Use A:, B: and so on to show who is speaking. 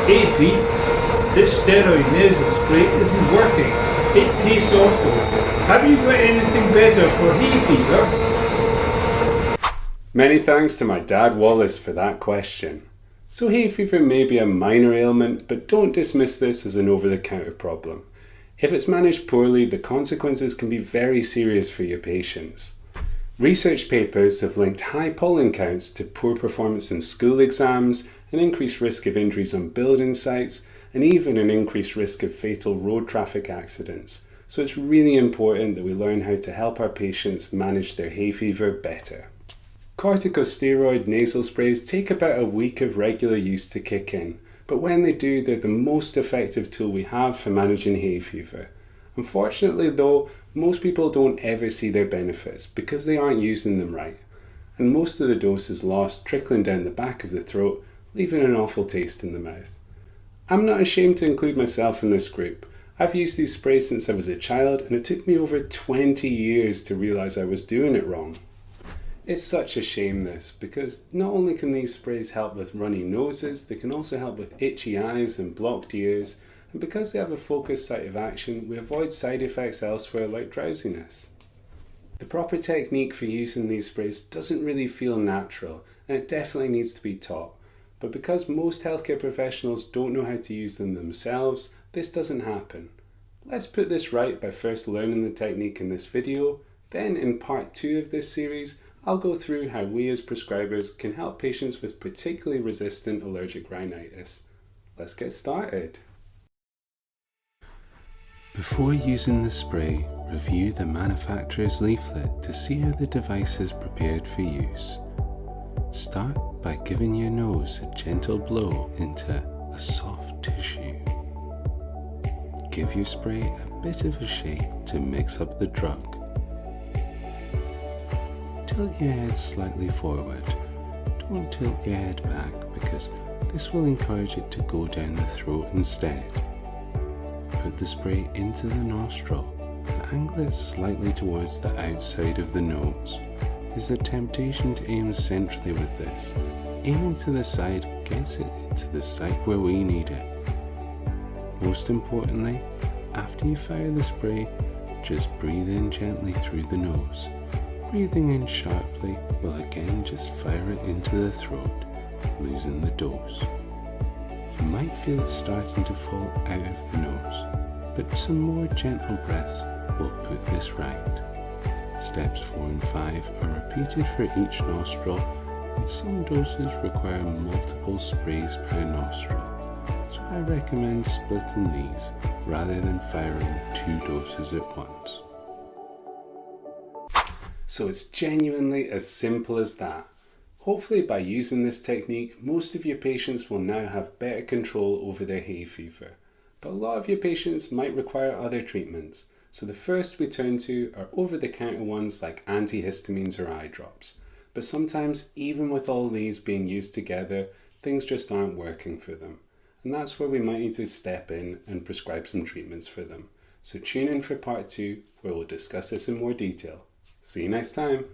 A: Hey Pete, this steroid nasal spray isn't working. It tastes awful. Have you got anything better for hay fever?
B: Many thanks to my dad Wallace for that question. So hay fever may be a minor ailment, but don't dismiss this as an over-the-counter problem. If it's managed poorly, the consequences can be very serious for your patients. Research papers have linked high pollen counts to poor performance in school exams, an increased risk of injuries on building sites, and even an increased risk of fatal road traffic accidents. So it's really important that we learn how to help our patients manage their hay fever better. Corticosteroid nasal sprays take about a week of regular use to kick in, but when they do, they're the most effective tool we have for managing hay fever. Unfortunately though, most people don't ever see their benefits because they aren't using them right, and most of the dose is lost trickling down the back of the throat, leaving an awful taste in the mouth. I'm not ashamed to include myself in this group. I've used these sprays since I was a child, and it took me over 20 years to realise I was doing it wrong. It's such a shame this, because not only can these sprays help with runny noses, they can also help with itchy eyes and blocked ears, and because they have a focused site of action, we avoid side effects elsewhere like drowsiness. The proper technique for using these sprays doesn't really feel natural, and it definitely needs to be taught. But because most healthcare professionals don't know how to use them themselves, this doesn't happen. Let's put this right by first learning the technique in this video, then in part 2 of this series, I'll go through how we as prescribers can help patients with particularly resistant allergic rhinitis. Let's get started. Before using the spray, review the manufacturer's leaflet to see how the device is prepared for use. Start by giving your nose a gentle blow into a soft tissue. Give your spray a bit of a shake to mix up the drug. Tilt your head slightly forward. Don't tilt your head back because this will encourage it to go down the throat instead. Put the spray into the nostril and angle it slightly towards the outside of the nose. There's a temptation to aim centrally with this. Aiming to the side gets it into the site where we need it. Most importantly, after you fire the spray, just breathe in gently through the nose. Breathing in sharply will again just fire it into the throat, losing the dose. You might feel it starting to fall out of the nose, but some more gentle breaths will put this right. Steps 4 and 5 are repeated for each nostril, and some doses require multiple sprays per nostril, so I recommend splitting these rather than firing 2 doses at once. So it's genuinely as simple as that. Hopefully by using this technique, most of your patients will now have better control over their hay fever. But a lot of your patients might require other treatments. So the first we turn to are over-the-counter ones like antihistamines or eye drops. But sometimes, even with all these being used together, things just aren't working for them. And that's where we might need to step in and prescribe some treatments for them. So tune in for part 2 where we'll discuss this in more detail. See you next time.